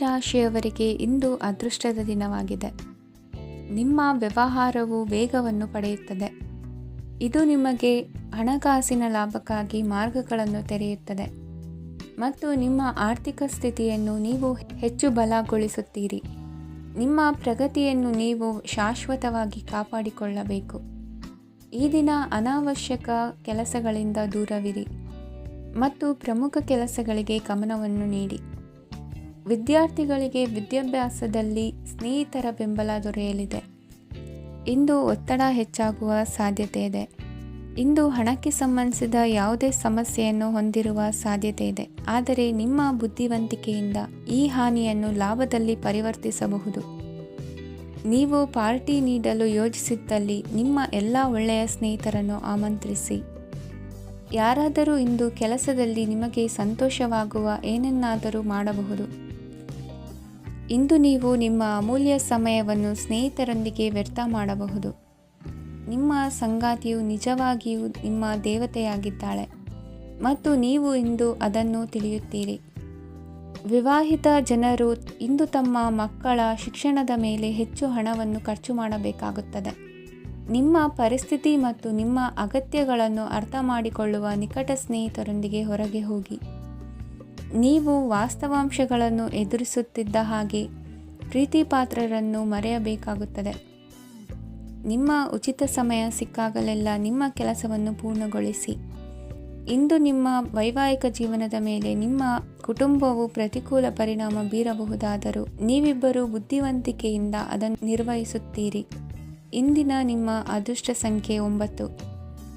ರಾಶಿಯವರಿಗೆ ಇಂದು ಅದೃಷ್ಟದ ದಿನವಾಗಿದೆ. ನಿಮ್ಮ ವ್ಯವಹಾರವು ವೇಗವನ್ನು ಪಡೆಯುತ್ತದೆ. ಇದು ನಿಮಗೆ ಹಣಕಾಸಿನ ಲಾಭಕ್ಕಾಗಿ ಮಾರ್ಗಗಳನ್ನು ತೆರೆಯುತ್ತದೆ ಮತ್ತು ನಿಮ್ಮ ಆರ್ಥಿಕ ಸ್ಥಿತಿಯನ್ನು ನೀವು ಹೆಚ್ಚು ಬಲಗೊಳಿಸುತ್ತೀರಿ. ನಿಮ್ಮ ಪ್ರಗತಿಯನ್ನು ನೀವು ಶಾಶ್ವತವಾಗಿ ಕಾಪಾಡಿಕೊಳ್ಳಬೇಕು. ಈ ದಿನ ಅನಾವಶ್ಯಕ ಕೆಲಸಗಳಿಂದ ದೂರವಿರಿ ಮತ್ತು ಪ್ರಮುಖ ಕೆಲಸಗಳಿಗೆ ಗಮನವನ್ನು ನೀಡಿ. ವಿದ್ಯಾರ್ಥಿಗಳಿಗೆ ವಿದ್ಯಾಭ್ಯಾಸದಲ್ಲಿ ಸ್ನೇಹಿತರ ಬೆಂಬಲ ದೊರೆಯಲಿದೆ. ಇಂದು ಒತ್ತಡ ಹೆಚ್ಚಾಗುವ ಸಾಧ್ಯತೆ ಇದೆ. ಇಂದು ಹಣಕ್ಕೆ ಸಂಬಂಧಿಸಿದ ಯಾವುದೇ ಸಮಸ್ಯೆಯನ್ನು ಹೊಂದಿರುವ ಸಾಧ್ಯತೆ ಇದೆ, ಆದರೆ ನಿಮ್ಮ ಬುದ್ಧಿವಂತಿಕೆಯಿಂದ ಈ ಹಾನಿಯನ್ನು ಲಾಭದಲ್ಲಿ ಪರಿವರ್ತಿಸಬಹುದು. ನೀವು ಪಾರ್ಟಿ ನೀಡಲು ಯೋಜಿಸಿದ್ದಲ್ಲಿ ನಿಮ್ಮ ಎಲ್ಲ ಒಳ್ಳೆಯ ಸ್ನೇಹಿತರನ್ನು ಆಮಂತ್ರಿಸಿ. ಯಾರಾದರೂ ಇಂದು ಕೆಲಸದಲ್ಲಿ ನಿಮಗೆ ಸಂತೋಷವಾಗುವ ಏನನ್ನಾದರೂ ಮಾಡಬಹುದು. ಇಂದು ನೀವು ನಿಮ್ಮ ಅಮೂಲ್ಯ ಸಮಯವನ್ನು ಸ್ನೇಹಿತರೊಂದಿಗೆ ವ್ಯರ್ಥ ಮಾಡಬಹುದು. ನಿಮ್ಮ ಸಂಗಾತಿಯು ನಿಜವಾಗಿಯೂ ನಿಮ್ಮ ದೇವತೆಯಾಗಿದ್ದಾಳೆ ಮತ್ತು ನೀವು ಇಂದು ಅದನ್ನು ತಿಳಿಯುತ್ತೀರಿ. ವಿವಾಹಿತ ಜನರು ಇಂದು ತಮ್ಮ ಮಕ್ಕಳ ಶಿಕ್ಷಣದ ಮೇಲೆ ಹೆಚ್ಚು ಹಣವನ್ನು ಖರ್ಚು ಮಾಡಬೇಕಾಗುತ್ತದೆ. ನಿಮ್ಮ ಪರಿಸ್ಥಿತಿ ಮತ್ತು ನಿಮ್ಮ ಅಗತ್ಯಗಳನ್ನು ಅರ್ಥ ಮಾಡಿಕೊಳ್ಳುವ ನಿಕಟ ಸ್ನೇಹಿತರೊಂದಿಗೆ ಹೊರಗೆ ಹೋಗಿ. ನೀವು ವಾಸ್ತವಾಂಶಗಳನ್ನು ಎದುರಿಸುತ್ತಿದ್ದ ಹಾಗೆ ಪ್ರೀತಿಪಾತ್ರರನ್ನು ಮರೆಯಬೇಕಾಗುತ್ತದೆ. ನಿಮ್ಮ ಉಚಿತ ಸಮಯ ಸಿಕ್ಕಾಗಲೆಲ್ಲ ನಿಮ್ಮ ಕೆಲಸವನ್ನು ಪೂರ್ಣಗೊಳಿಸಿ. ಇಂದು ನಿಮ್ಮ ವೈವಾಹಿಕ ಜೀವನದ ಮೇಲೆ ನಿಮ್ಮ ಕುಟುಂಬವು ಪ್ರತಿಕೂಲ ಪರಿಣಾಮ ಬೀರಬಹುದಾದರೂ ನೀವಿಬ್ಬರು ಬುದ್ಧಿವಂತಿಕೆಯಿಂದ ಅದನ್ನು ನಿರ್ವಹಿಸುತ್ತೀರಿ. ಇಂದಿನ ನಿಮ್ಮ ಅದೃಷ್ಟ ಸಂಖ್ಯೆ 9.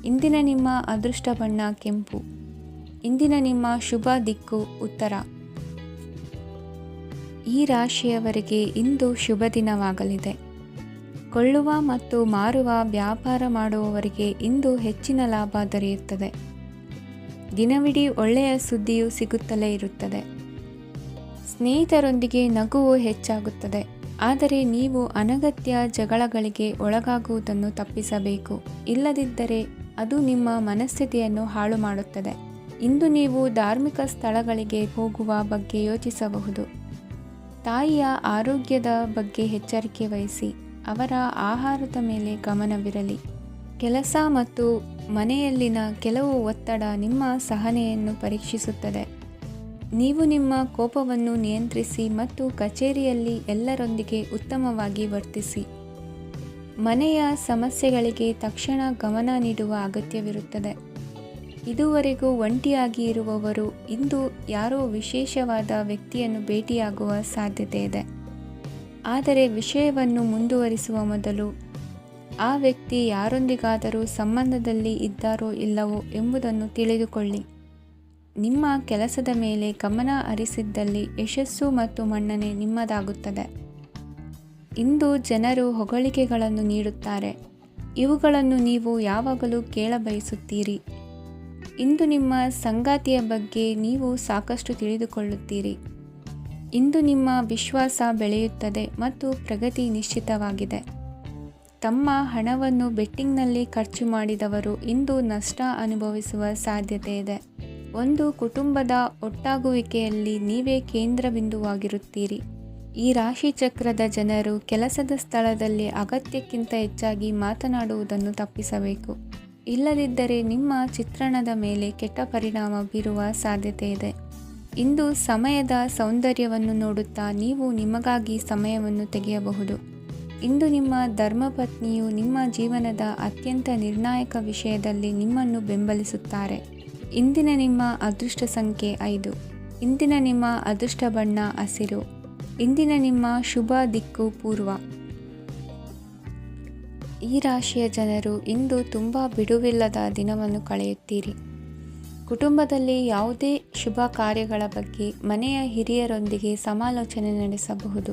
ಇಂದಿನ ನಿಮ್ಮ ಅದೃಷ್ಟ ಬಣ್ಣ ಕೆಂಪು. ಇಂದಿನ ನಿಮ್ಮ ಶುಭ ದಿಕ್ಕು ಉತ್ತರ. ಈ ರಾಶಿಯವರಿಗೆ ಇಂದು ಶುಭ ದಿನವಾಗಲಿದೆ. ಕೊಳ್ಳುವ ಮತ್ತು ಮಾರುವ ವ್ಯಾಪಾರ ಮಾಡುವವರಿಗೆ ಇಂದು ಹೆಚ್ಚಿನ ಲಾಭ ದೊರೆಯುತ್ತದೆ. ದಿನವಿಡೀ ಒಳ್ಳೆಯ ಸುದ್ದಿಯು ಸಿಗುತ್ತಲೇ ಇರುತ್ತದೆ. ಸ್ನೇಹಿತರೊಂದಿಗೆ ನಗುವು ಹೆಚ್ಚಾಗುತ್ತದೆ, ಆದರೆ ನೀವು ಅನಗತ್ಯ ಜಗಳಗಳಿಗೆ ಒಳಗಾಗುವುದನ್ನು ತಪ್ಪಿಸಬೇಕು. ಇಲ್ಲದಿದ್ದರೆ ಅದು ನಿಮ್ಮ ಮನಸ್ಥಿತಿಯನ್ನು ಹಾಳು ಮಾಡುತ್ತದೆ. ಇಂದು ನೀವು ಧಾರ್ಮಿಕ ಸ್ಥಳಗಳಿಗೆ ಹೋಗುವ ಬಗ್ಗೆ ಯೋಚಿಸಬಹುದು. ತಾಯಿಯ ಆರೋಗ್ಯದ ಬಗ್ಗೆ ಎಚ್ಚರಿಕೆ ವಹಿಸಿ. ಅವರ ಆಹಾರದ ಮೇಲೆ ಗಮನವಿರಲಿ. ಕೆಲಸ ಮತ್ತು ಮನೆಯಲ್ಲಿನ ಕೆಲವು ಒತ್ತಡ ನಿಮ್ಮ ಸಹನೆಯನ್ನು ಪರೀಕ್ಷಿಸುತ್ತದೆ. ನೀವು ನಿಮ್ಮ ಕೋಪವನ್ನು ನಿಯಂತ್ರಿಸಿ ಮತ್ತು ಕಚೇರಿಯಲ್ಲಿ ಎಲ್ಲರೊಂದಿಗೆ ಉತ್ತಮವಾಗಿ ವರ್ತಿಸಿ. ಮನೆಯ ಸಮಸ್ಯೆಗಳಿಗೆ ತಕ್ಷಣ ಗಮನ ನೀಡುವ ಅಗತ್ಯವಿರುತ್ತದೆ. ಇದುವರೆಗೂ ಒಂಟಿಯಾಗಿ ಇರುವವರು ಇಂದು ಯಾರೋ ವಿಶೇಷವಾದ ವ್ಯಕ್ತಿಯನ್ನು ಭೇಟಿಯಾಗುವ ಸಾಧ್ಯತೆ ಇದೆ. ಆದರೆ ವಿಷಯವನ್ನು ಮುಂದುವರಿಸುವ ಮೊದಲು ಆ ವ್ಯಕ್ತಿ ಯಾರೊಂದಿಗಾದರೂ ಸಂಬಂಧದಲ್ಲಿ ಇದ್ದಾರೋ ಇಲ್ಲವೋ ಎಂಬುದನ್ನು ತಿಳಿದುಕೊಳ್ಳಿ. ನಿಮ್ಮ ಕೆಲಸದ ಮೇಲೆ ಗಮನ ಹರಿಸಿದ್ದಲ್ಲಿ ಯಶಸ್ಸು ಮತ್ತು ಮನ್ನಣೆ ನಿಮ್ಮದಾಗುತ್ತದೆ. ಇಂದು ಜನರು ಹೊಗಳಿಕೆಗಳನ್ನು ನೀಡುತ್ತಾರೆ. ಇವುಗಳನ್ನು ನೀವು ಯಾವಾಗಲೂ ಕೇಳಬಯಸುತ್ತೀರಿ. ಇಂದು ನಿಮ್ಮ ಸಂಗಾತಿಯ ಬಗ್ಗೆ ನೀವು ಸಾಕಷ್ಟು ತಿಳಿದುಕೊಳ್ಳುತ್ತೀರಿ. ಇಂದು ನಿಮ್ಮ ವಿಶ್ವಾಸ ಬೆಳೆಯುತ್ತದೆ ಮತ್ತು ಪ್ರಗತಿ ನಿಶ್ಚಿತವಾಗಿದೆ. ತಮ್ಮ ಹಣವನ್ನು ಬೆಟ್ಟಿಂಗ್ನಲ್ಲಿ ಖರ್ಚು ಮಾಡಿದವರು ಇಂದು ನಷ್ಟ ಅನುಭವಿಸುವ ಸಾಧ್ಯತೆ ಇದೆ. ಒಂದು ಕುಟುಂಬದ ಒಟ್ಟಾಗುವಿಕೆಯಲ್ಲಿ ನೀವೇ ಕೇಂದ್ರ ಬಿಂದುವಾಗಿರುತ್ತೀರಿ. ಈ ರಾಶಿ ಚಕ್ರದ ಜನರು ಕೆಲಸದ ಸ್ಥಳದಲ್ಲಿ ಅಗತ್ಯಕ್ಕಿಂತ ಹೆಚ್ಚಾಗಿ ಮಾತನಾಡುವುದನ್ನು ತಪ್ಪಿಸಬೇಕು. ಇಲ್ಲದಿದ್ದರೆ ನಿಮ್ಮ ಚಿತ್ರಣದ ಮೇಲೆ ಕೆಟ್ಟ ಪರಿಣಾಮ ಬೀರುವ ಸಾಧ್ಯತೆ ಇದೆ. ಇಂದು ಸಮಯದ ಸೌಂದರ್ಯವನ್ನು ನೋಡುತ್ತಾ ನೀವು ನಿಮಗಾಗಿ ಸಮಯವನ್ನು ತೆಗೆಯಬಹುದು. ಇಂದು ನಿಮ್ಮ ಧರ್ಮಪತ್ನಿಯು ನಿಮ್ಮ ಜೀವನದ ಅತ್ಯಂತ ನಿರ್ಣಾಯಕ ವಿಷಯದಲ್ಲಿ ನಿಮ್ಮನ್ನು ಬೆಂಬಲಿಸುತ್ತಾರೆ. ಇಂದಿನ ನಿಮ್ಮ ಅದೃಷ್ಟ ಸಂಖ್ಯೆ 5. ಇಂದಿನ ನಿಮ್ಮ ಅದೃಷ್ಟ ಬಣ್ಣ ಹಸಿರು. ಇಂದಿನ ನಿಮ್ಮ ಶುಭ ದಿಕ್ಕು ಪೂರ್ವ. ಈ ರಾಶಿಯ ಜನರು ಇಂದು ತುಂಬ ಬಿಡುವಿಲ್ಲದ ದಿನವನ್ನು ಕಳೆಯುತ್ತೀರಿ. ಕುಟುಂಬದಲ್ಲಿ ಯಾವುದೇ ಶುಭ ಕಾರ್ಯಗಳ ಬಗ್ಗೆ ಮನೆಯ ಹಿರಿಯರೊಂದಿಗೆ ಸಮಾಲೋಚನೆ ನಡೆಸಬಹುದು.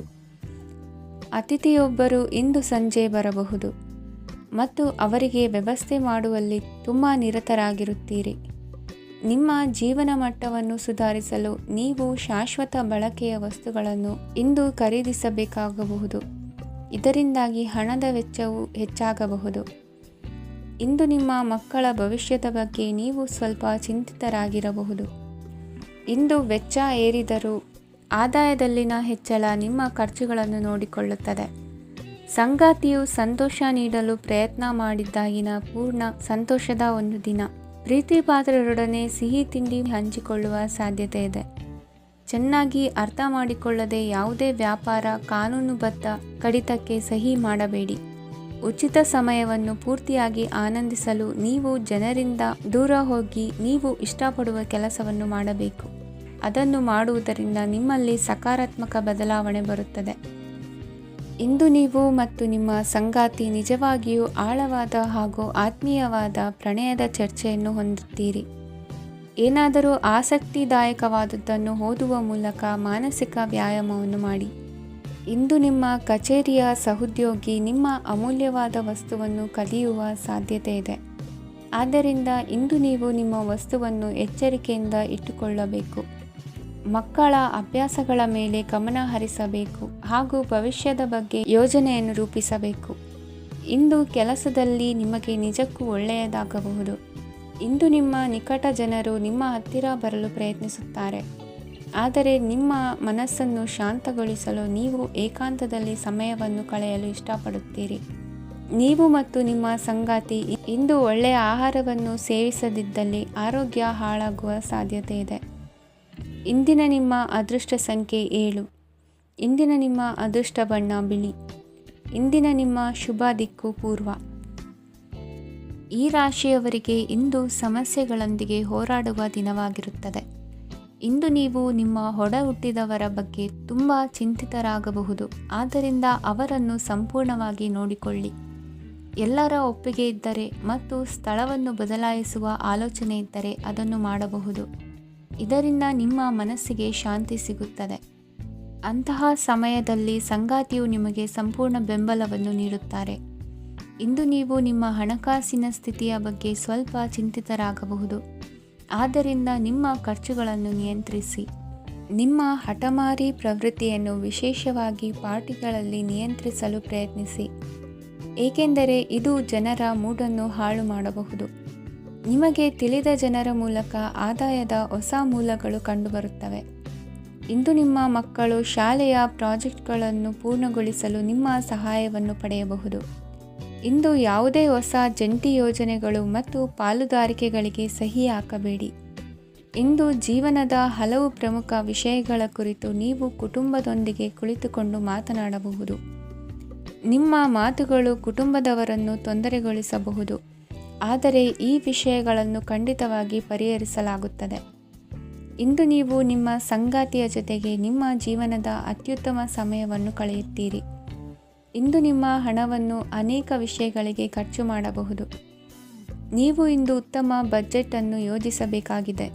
ಅತಿಥಿಯೊಬ್ಬರು ಇಂದು ಸಂಜೆ ಬರಬಹುದು ಮತ್ತು ಅವರಿಗೆ ವ್ಯವಸ್ಥೆ ಮಾಡುವಲ್ಲಿ ತುಂಬ ನಿರತರಾಗಿರುತ್ತೀರಿ. ನಿಮ್ಮ ಜೀವನ ಮಟ್ಟವನ್ನು ಸುಧಾರಿಸಲು ನೀವು ಶಾಶ್ವತ ಬಳಕೆಯ ವಸ್ತುಗಳನ್ನು ಇಂದು ಖರೀದಿಸಬೇಕಾಗಬಹುದು. ಇದರಿಂದಾಗಿ ಹಣದ ವೆಚ್ಚವು ಹೆಚ್ಚಾಗಬಹುದು. ಇಂದು ನಿಮ್ಮ ಮಕ್ಕಳ ಭವಿಷ್ಯದ ಬಗ್ಗೆ ನೀವು ಸ್ವಲ್ಪ ಚಿಂತಿತರಾಗಿರಬಹುದು. ಇಂದು ವೆಚ್ಚ ಏರಿದರೂ ಆದಾಯದಲ್ಲಿನ ಹೆಚ್ಚಳ ನಿಮ್ಮ ಖರ್ಚುಗಳನ್ನು ನೋಡಿಕೊಳ್ಳುತ್ತದೆ. ಸಂಗಾತಿಯು ಸಂತೋಷ ನೀಡಲು ಪ್ರಯತ್ನ ಮಾಡಿದ್ದಾಗಿನ ಪೂರ್ಣ ಸಂತೋಷದ ಒಂದು ದಿನ. ಪ್ರೀತಿ ಪಾತ್ರರೊಡನೆ ಸಿಹಿ ತಿಂಡಿ ಹಂಚಿಕೊಳ್ಳುವ ಸಾಧ್ಯತೆ ಇದೆ. ಚೆನ್ನಾಗಿ ಅರ್ಥ ಮಾಡಿಕೊಳ್ಳದೆ ಯಾವುದೇ ವ್ಯಾಪಾರ ಕಾನೂನುಬದ್ಧ ಕಡಿತಕ್ಕೆ ಸಹಿ ಮಾಡಬೇಡಿ. ಉಚಿತ ಸಮಯವನ್ನು ಪೂರ್ತಿಯಾಗಿ ಆನಂದಿಸಲು ನೀವು ಜನರಿಂದ ದೂರ ಹೋಗಿ ನೀವು ಇಷ್ಟಪಡುವ ಕೆಲಸವನ್ನು ಮಾಡಬೇಕು. ಅದನ್ನು ಮಾಡುವುದರಿಂದ ನಿಮ್ಮಲ್ಲಿ ಸಕಾರಾತ್ಮಕ ಬದಲಾವಣೆ ಬರುತ್ತದೆ. ಇಂದು ನೀವು ಮತ್ತು ನಿಮ್ಮ ಸಂಗಾತಿ ನಿಜವಾಗಿಯೂ ಆಳವಾದ ಹಾಗೂ ಆತ್ಮೀಯವಾದ ಪ್ರಣಯದ ಚರ್ಚೆಯನ್ನು ಹೊಂದುತ್ತೀರಿ. ಏನಾದರೂ ಆಸಕ್ತಿದಾಯಕವಾದದ್ದನ್ನು ಓದುವ ಮೂಲಕ ಮಾನಸಿಕ ವ್ಯಾಯಾಮವನ್ನು ಮಾಡಿ. ಇಂದು ನಿಮ್ಮ ಕಚೇರಿಯ ಸಹೋದ್ಯೋಗಿ ನಿಮ್ಮ ಅಮೂಲ್ಯವಾದ ವಸ್ತುವನ್ನು ಕದಿಯುವ ಸಾಧ್ಯತೆ ಇದೆ. ಆದ್ದರಿಂದ ಇಂದು ನೀವು ನಿಮ್ಮ ವಸ್ತುವನ್ನು ಎಚ್ಚರಿಕೆಯಿಂದ ಇಟ್ಟುಕೊಳ್ಳಬೇಕು. ಮಕ್ಕಳ ಅಭ್ಯಾಸಗಳ ಮೇಲೆ ಗಮನ ಹರಿಸಬೇಕು ಹಾಗೂ ಭವಿಷ್ಯದ ಬಗ್ಗೆ ಯೋಜನೆಯನ್ನು ರೂಪಿಸಬೇಕು. ಇಂದು ಕೆಲಸದಲ್ಲಿ ನಿಮಗೆ ನಿಜಕ್ಕೂ ಒಳ್ಳೆಯದಾಗಬಹುದು. ಇಂದು ನಿಮ್ಮ ನಿಕಟ ಜನರು ನಿಮ್ಮ ಹತ್ತಿರ ಬರಲು ಪ್ರಯತ್ನಿಸುತ್ತಾರೆ. ಆದರೆ ನಿಮ್ಮ ಮನಸ್ಸನ್ನು ಶಾಂತಗೊಳಿಸಲು ನೀವು ಏಕಾಂತದಲ್ಲಿ ಸಮಯವನ್ನು ಕಳೆಯಲು ಇಷ್ಟಪಡುತ್ತೀರಿ. ನೀವು ಮತ್ತು ನಿಮ್ಮ ಸಂಗಾತಿ ಇಂದು ಒಳ್ಳೆಯ ಆಹಾರವನ್ನು ಸೇವಿಸದಿದ್ದಲ್ಲಿ ಆರೋಗ್ಯ ಹಾಳಾಗುವ ಸಾಧ್ಯತೆ ಇದೆ. ಇಂದಿನ ನಿಮ್ಮ ಅದೃಷ್ಟ ಸಂಖ್ಯೆ 7. ಇಂದಿನ ನಿಮ್ಮ ಅದೃಷ್ಟ ಬಣ್ಣ ಬಿಳಿ. ಇಂದಿನ ನಿಮ್ಮ ಶುಭ ದಿಕ್ಕು ಪೂರ್ವ. ಈ ರಾಶಿಯವರಿಗೆ ಇಂದು ಸಮಸ್ಯೆಗಳೊಂದಿಗೆ ಹೋರಾಡುವ ದಿನವಾಗಿರುತ್ತದೆ. ಇಂದು ನೀವು ನಿಮ್ಮ ಒಡ ಹುಟ್ಟಿದವರ ಬಗ್ಗೆ ತುಂಬ ಚಿಂತಿತರಾಗಬಹುದು. ಆದ್ದರಿಂದ ಅವರನ್ನು ಸಂಪೂರ್ಣವಾಗಿ ನೋಡಿಕೊಳ್ಳಿ. ಎಲ್ಲರ ಒಪ್ಪಿಗೆ ಇದ್ದರೆ ಮತ್ತು ಸ್ಥಳವನ್ನು ಬದಲಾಯಿಸುವ ಆಲೋಚನೆ ಇದ್ದರೆ ಅದನ್ನು ಮಾಡಬಹುದು. ಇದರಿಂದ ನಿಮ್ಮ ಮನಸ್ಸಿಗೆ ಶಾಂತಿ ಸಿಗುತ್ತದೆ. ಅಂತಹ ಸಮಯದಲ್ಲಿ ಸಂಗಾತಿಯು ನಿಮಗೆ ಸಂಪೂರ್ಣ ಬೆಂಬಲವನ್ನು ನೀಡುತ್ತಾರೆ. ಇಂದು ನೀವು ನಿಮ್ಮ ಹಣಕಾಸಿನ ಸ್ಥಿತಿಯ ಬಗ್ಗೆ ಸ್ವಲ್ಪ ಚಿಂತಿತರಾಗಬಹುದು. ಆದ್ದರಿಂದ ನಿಮ್ಮ ಖರ್ಚುಗಳನ್ನು ನಿಯಂತ್ರಿಸಿ. ನಿಮ್ಮ ಹಠಮಾರಿ ಪ್ರವೃತ್ತಿಯನ್ನು ವಿಶೇಷವಾಗಿ ಪಾರ್ಟಿಗಳಲ್ಲಿ ನಿಯಂತ್ರಿಸಲು ಪ್ರಯತ್ನಿಸಿ, ಏಕೆಂದರೆ ಇದು ಜನರ ಮೂಡನ್ನು ಹಾಳು ಮಾಡಬಹುದು. ನಿಮಗೆ ತಿಳಿದ ಜನರ ಮೂಲಕ ಆದಾಯದ ಹೊಸ ಮೂಲಗಳು ಕಂಡುಬರುತ್ತವೆ. ಇಂದು ನಿಮ್ಮ ಮಕ್ಕಳು ಶಾಲೆಯ ಪ್ರಾಜೆಕ್ಟ್ಗಳನ್ನು ಪೂರ್ಣಗೊಳಿಸಲು ನಿಮ್ಮ ಸಹಾಯವನ್ನು ಪಡೆಯಬಹುದು. ಇಂದು ಯಾವುದೇ ಹೊಸ ಜಂಟಿ ಯೋಜನೆಗಳು ಮತ್ತು ಪಾಲುದಾರಿಕೆಗಳಿಗೆ ಸಹಿ ಹಾಕಬೇಡಿ. ಇಂದು ಜೀವನದ ಹಲವು ಪ್ರಮುಖ ವಿಷಯಗಳ ಕುರಿತು ನೀವು ಕುಟುಂಬದೊಂದಿಗೆ ಕುಳಿತುಕೊಂಡು ಮಾತನಾಡಬಹುದು. ನಿಮ್ಮ ಮಾತುಗಳು ಕುಟುಂಬದವರನ್ನು ತೊಂದರೆಗೊಳಿಸಬಹುದು, ಆದರೆ ಈ ವಿಷಯಗಳನ್ನು ಖಂಡಿತವಾಗಿ ಪರಿಹರಿಸಲಾಗುತ್ತದೆ. ಇಂದು ನೀವು ನಿಮ್ಮ ಸಂಗಾತಿಯ ಜೊತೆಗೆ ನಿಮ್ಮ ಜೀವನದ ಅತ್ಯುತ್ತಮ ಸಮಯವನ್ನು ಕಳೆಯುತ್ತೀರಿ. ಇಂದು ನಿಮ್ಮ ಹಣವನ್ನು ಅನೇಕ ವಿಷಯಗಳಿಗೆ ಖರ್ಚು ಮಾಡಬಹುದು. ನೀವು ಇಂದು ಉತ್ತಮ ಬಜೆಟ್ ಅನ್ನು ಯೋಜಿಸಬೇಕಾಗಿದೆ.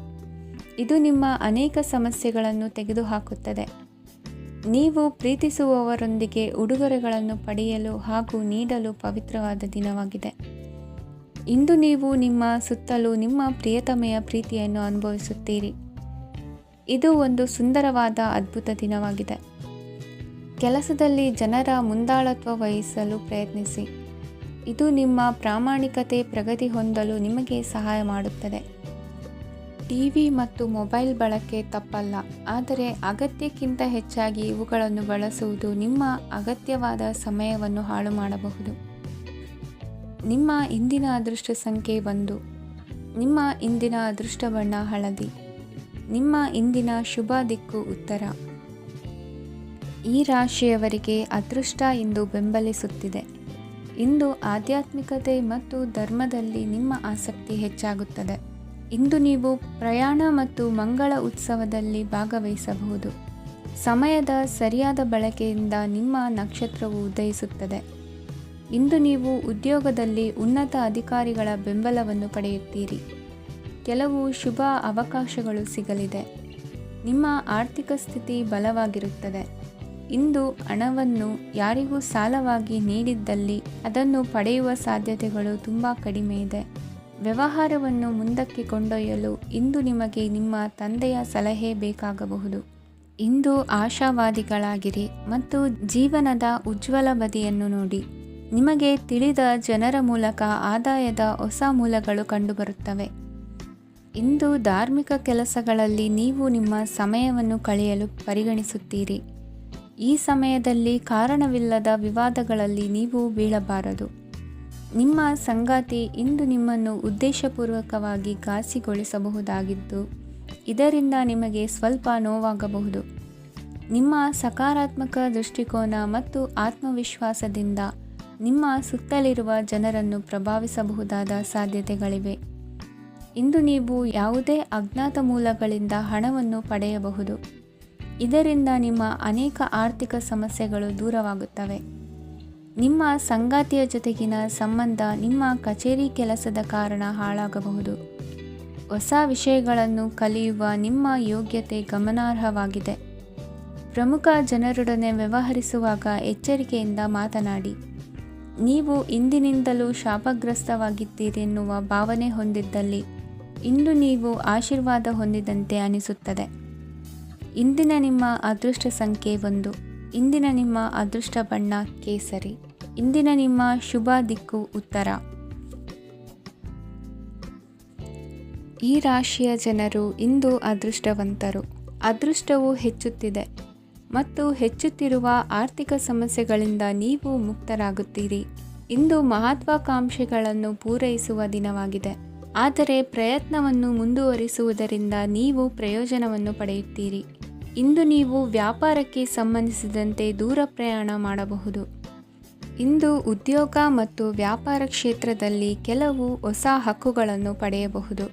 ಇದು ನಿಮ್ಮ ಅನೇಕ ಸಮಸ್ಯೆಗಳನ್ನು ತೆಗೆದುಹಾಕುತ್ತದೆ. ನೀವು ಪ್ರೀತಿಸುವವರೊಂದಿಗೆ ಉಡುಗೊರೆಗಳನ್ನು ಪಡೆಯಲು ಹಾಗೂ ನೀಡಲು ಪವಿತ್ರವಾದ ದಿನವಾಗಿದೆ. ಇಂದು ನೀವು ನಿಮ್ಮ ಸುತ್ತಲೂ ನಿಮ್ಮ ಪ್ರಿಯತಮೆಯ ಪ್ರೀತಿಯನ್ನು ಅನುಭವಿಸುತ್ತೀರಿ. ಇದು ಒಂದು ಸುಂದರವಾದ ಅದ್ಭುತ ದಿನವಾಗಿದೆ. ಕೆಲಸದಲ್ಲಿ ಜನರ ಮುಂದಾಳತ್ವ ವಹಿಸಲು ಪ್ರಯತ್ನಿಸಿ. ಇದು ನಿಮ್ಮ ಪ್ರಾಮಾಣಿಕತೆ ಪ್ರಗತಿ ಹೊಂದಲು ನಿಮಗೆ ಸಹಾಯ ಮಾಡುತ್ತದೆ. ಟಿವಿ ಮತ್ತು ಮೊಬೈಲ್ ಬಳಕೆ ತಪ್ಪಲ್ಲ, ಆದರೆ ಅಗತ್ಯಕ್ಕಿಂತ ಹೆಚ್ಚಾಗಿ ಇವುಗಳನ್ನು ಬಳಸುವುದು ನಿಮ್ಮ ಅಗತ್ಯವಾದ ಸಮಯವನ್ನು ಹಾಳು ಮಾಡಬಹುದು. ನಿಮ್ಮ ಇಂದಿನ ಅದೃಷ್ಟ ಸಂಖ್ಯೆ 1. ನಿಮ್ಮ ಇಂದಿನ ಅದೃಷ್ಟ ಬಣ್ಣ ಹಳದಿ. ನಿಮ್ಮ ಇಂದಿನ ಶುಭ ದಿಕ್ಕು ಉತ್ತರ. ಈ ರಾಶಿಯವರಿಗೆ ಅದೃಷ್ಟ ಇಂದು ಬೆಂಬಲಿಸುತ್ತಿದೆ. ಇಂದು ಆಧ್ಯಾತ್ಮಿಕತೆ ಮತ್ತು ಧರ್ಮದಲ್ಲಿ ನಿಮ್ಮ ಆಸಕ್ತಿ ಹೆಚ್ಚಾಗುತ್ತದೆ. ಇಂದು ನೀವು ಪ್ರಯಾಣ ಮತ್ತು ಮಂಗಳ ಉತ್ಸವದಲ್ಲಿ ಭಾಗವಹಿಸಬಹುದು. ಸಮಯದ ಸರಿಯಾದ ಬಳಕೆಯಿಂದ ನಿಮ್ಮ ನಕ್ಷತ್ರವು ಉದಯಿಸುತ್ತದೆ. ಇಂದು ನೀವು ಉದ್ಯೋಗದಲ್ಲಿ ಉನ್ನತ ಅಧಿಕಾರಿಗಳ ಬೆಂಬಲವನ್ನು ಪಡೆಯುತ್ತೀರಿ. ಕೆಲವು ಶುಭ ಅವಕಾಶಗಳು ಸಿಗಲಿದೆ. ನಿಮ್ಮ ಆರ್ಥಿಕ ಸ್ಥಿತಿ ಬಲವಾಗಿರುತ್ತದೆ. ಇಂದು ಹಣವನ್ನು ಯಾರಿಗೂ ಸಾಲವಾಗಿ ನೀಡಿದ್ದಲ್ಲಿ ಅದನ್ನು ಪಡೆಯುವ ಸಾಧ್ಯತೆಗಳು ತುಂಬ ಕಡಿಮೆ ಇದೆ. ವ್ಯವಹಾರವನ್ನು ಮುಂದಕ್ಕೆ ಕೊಂಡೊಯ್ಯಲು ಇಂದು ನಿಮಗೆ ನಿಮ್ಮ ತಂದೆಯ ಸಲಹೆ ಬೇಕಾಗಬಹುದು. ಇಂದು ಆಶಾವಾದಿಗಳಾಗಿರಿ ಮತ್ತು ಜೀವನದ ಉಜ್ವಲ ಬದಿಯನ್ನು ನೋಡಿ. ನಿಮಗೆ ತಿಳಿದ ಜನರ ಮೂಲಕ ಆದಾಯದ ಹೊಸ ಮೂಲಗಳು ಕಂಡುಬರುತ್ತವೆ. ಇಂದು ಧಾರ್ಮಿಕ ಕೆಲಸಗಳಲ್ಲಿ ನೀವು ನಿಮ್ಮ ಸಮಯವನ್ನು ಕಳೆಯಲು ಪರಿಗಣಿಸುತ್ತೀರಿ. ಈ ಸಮಯದಲ್ಲಿ ಕಾರಣವಿಲ್ಲದ ವಿವಾದಗಳಲ್ಲಿ ನೀವು ಬೀಳಬಾರದು. ನಿಮ್ಮ ಸಂಗಾತಿ ಇಂದು ನಿಮ್ಮನ್ನು ಉದ್ದೇಶಪೂರ್ವಕವಾಗಿ ಘಾಸಿಗೊಳಿಸಬಹುದಾಗಿದ್ದು, ಇದರಿಂದ ನಿಮಗೆ ಸ್ವಲ್ಪ ನೋವಾಗಬಹುದು. ನಿಮ್ಮ ಸಕಾರಾತ್ಮಕ ದೃಷ್ಟಿಕೋನ ಮತ್ತು ಆತ್ಮವಿಶ್ವಾಸದಿಂದ ನಿಮ್ಮ ಸುತ್ತಲಿರುವ ಜನರನ್ನು ಪ್ರಭಾವಿಸಬಹುದಾದ ಸಾಧ್ಯತೆಗಳಿವೆ. ಇಂದು ನೀವು ಯಾವುದೇ ಅಜ್ಞಾತ ಮೂಲಗಳಿಂದ ಹಣವನ್ನು ಪಡೆಯಬಹುದು. ಇದರಿಂದ ನಿಮ್ಮ ಅನೇಕ ಆರ್ಥಿಕ ಸಮಸ್ಯೆಗಳು ದೂರವಾಗುತ್ತವೆ. ನಿಮ್ಮ ಸಂಗಾತಿಯ ಜೊತೆಗಿನ ಸಂಬಂಧ ನಿಮ್ಮ ಕಚೇರಿ ಕೆಲಸದ ಕಾರಣ ಹಾಳಾಗಬಹುದು. ಹೊಸ ವಿಷಯಗಳನ್ನು ಕಲಿಯುವ ನಿಮ್ಮ ಯೋಗ್ಯತೆ ಗಮನಾರ್ಹವಾಗಿದೆ. ಪ್ರಮುಖ ಜನರೊಡನೆ ವ್ಯವಹರಿಸುವಾಗ ಎಚ್ಚರಿಕೆಯಿಂದ ಮಾತನಾಡಿ. ನೀವು ಇಂದಿನಿಂದಲೂ ಶಾಪಗ್ರಸ್ತವಾಗಿದ್ದೀರೆನ್ನುವ ಭಾವನೆ ಹೊಂದಿದ್ದಲ್ಲಿ ಇಂದು ನೀವು ಆಶೀರ್ವಾದ ಹೊಂದಿದಂತೆ ಅನಿಸುತ್ತದೆ. ಇಂದಿನ ನಿಮ್ಮ ಅದೃಷ್ಟ ಸಂಖ್ಯೆ 1. ಇಂದಿನ ನಿಮ್ಮ ಅದೃಷ್ಟ ಬಣ್ಣ ಕೇಸರಿ. ಇಂದಿನ ನಿಮ್ಮ ಶುಭ ದಿಕ್ಕು ಉತ್ತರ. ಈ ರಾಶಿಯ ಜನರು ಇಂದು ಅದೃಷ್ಟವಂತರು. ಅದೃಷ್ಟವು ಹೆಚ್ಚುತ್ತಿದೆ ಮತ್ತು ಹೆಚ್ಚುತ್ತಿರುವ ಆರ್ಥಿಕ ಸಮಸ್ಯೆಗಳಿಂದ ನೀವು ಮುಕ್ತರಾಗುತ್ತೀರಿ. ಇಂದು ಮಹತ್ವಾಕಾಂಕ್ಷೆಗಳನ್ನು ಪೂರೈಸುವ ದಿನವಾಗಿದೆ. ಆದರೆ ಪ್ರಯತ್ನವನ್ನು ಮುಂದುವರಿಸುವುದರಿಂದ ನೀವು ಪ್ರಯೋಜನವನ್ನು ಪಡೆಯುತ್ತೀರಿ. ಇಂದು ನೀವು ವ್ಯಾಪಾರಕ್ಕೆ ಸಂಬಂಧಿಸಿದಂತೆ ದೂರ ಪ್ರಯಾಣ ಮಾಡಬಹುದು. ಇಂದು ಉದ್ಯೋಗ ಮತ್ತು ವ್ಯಾಪಾರ ಕ್ಷೇತ್ರದಲ್ಲಿ ಕೆಲವು ಹೊಸ ಹಕ್ಕುಗಳನ್ನು ಪಡೆಯಬಹುದು.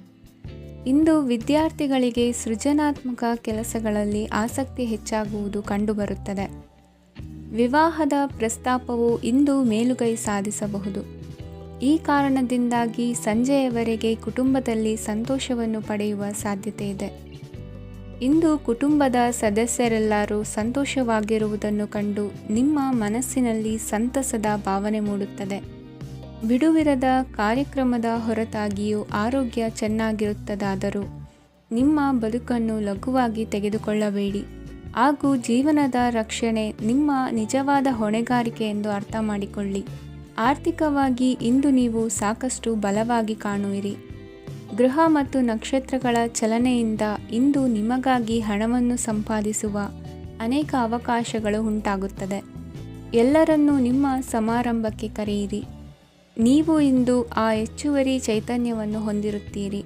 ಇಂದು ವಿದ್ಯಾರ್ಥಿಗಳಿಗೆ ಸೃಜನಾತ್ಮಕ ಕೆಲಸಗಳಲ್ಲಿ ಆಸಕ್ತಿ ಹೆಚ್ಚಾಗುವುದು ಕಂಡುಬರುತ್ತದೆ. ವಿವಾಹದ ಪ್ರಸ್ತಾಪವು ಇಂದು ಮೇಲುಗೈ ಸಾಧಿಸಬಹುದು. ಈ ಕಾರಣದಿಂದಾಗಿ ಸಂಜೆಯವರೆಗೆ ಕುಟುಂಬದಲ್ಲಿ ಸಂತೋಷವನ್ನು ಪಡೆಯುವ ಸಾಧ್ಯತೆ ಇದೆ. ಇಂದು ಕುಟುಂಬದ ಸದಸ್ಯರೆಲ್ಲರೂ ಸಂತೋಷವಾಗಿರುವುದನ್ನು ಕಂಡು ನಿಮ್ಮ ಮನಸ್ಸಿನಲ್ಲಿ ಸಂತಸದ ಭಾವನೆ ಮೂಡುತ್ತದೆ. ಬಿಡುವಿರದ ಕಾರ್ಯಕ್ರಮದ ಹೊರತಾಗಿಯೂ ಆರೋಗ್ಯ ಚೆನ್ನಾಗಿರುತ್ತದಾದರೂ ನಿಮ್ಮ ಬದುಕನ್ನು ಲಘುವಾಗಿ ತೆಗೆದುಕೊಳ್ಳಬೇಡಿ ಹಾಗೂ ಜೀವನದ ರಕ್ಷಣೆ ನಿಮ್ಮ ನಿಜವಾದ ಹೊಣೆಗಾರಿಕೆ ಎಂದು ಅರ್ಥ ಮಾಡಿಕೊಳ್ಳಿ. ಆರ್ಥಿಕವಾಗಿ ಇಂದು ನೀವು ಸಾಕಷ್ಟು ಬಲವಾಗಿ ಕಾಣುವಿರಿ. ಗ್ರಹ ಮತ್ತು ನಕ್ಷತ್ರಗಳ ಚಲನೆಯಿಂದ ಇಂದು ನಿಮಗಾಗಿ ಹಣವನ್ನು ಸಂಪಾದಿಸುವ ಅನೇಕ ಅವಕಾಶಗಳು ಉಂಟಾಗುತ್ತದೆ. ಎಲ್ಲರನ್ನೂ ನಿಮ್ಮ ಸಮಾರಂಭಕ್ಕೆ ಕರೆಯಿರಿ. ನೀವು ಇಂದು ಆ ಹೆಚ್ಚುವರಿ ಚೈತನ್ಯವನ್ನು ಹೊಂದಿರುತ್ತೀರಿ.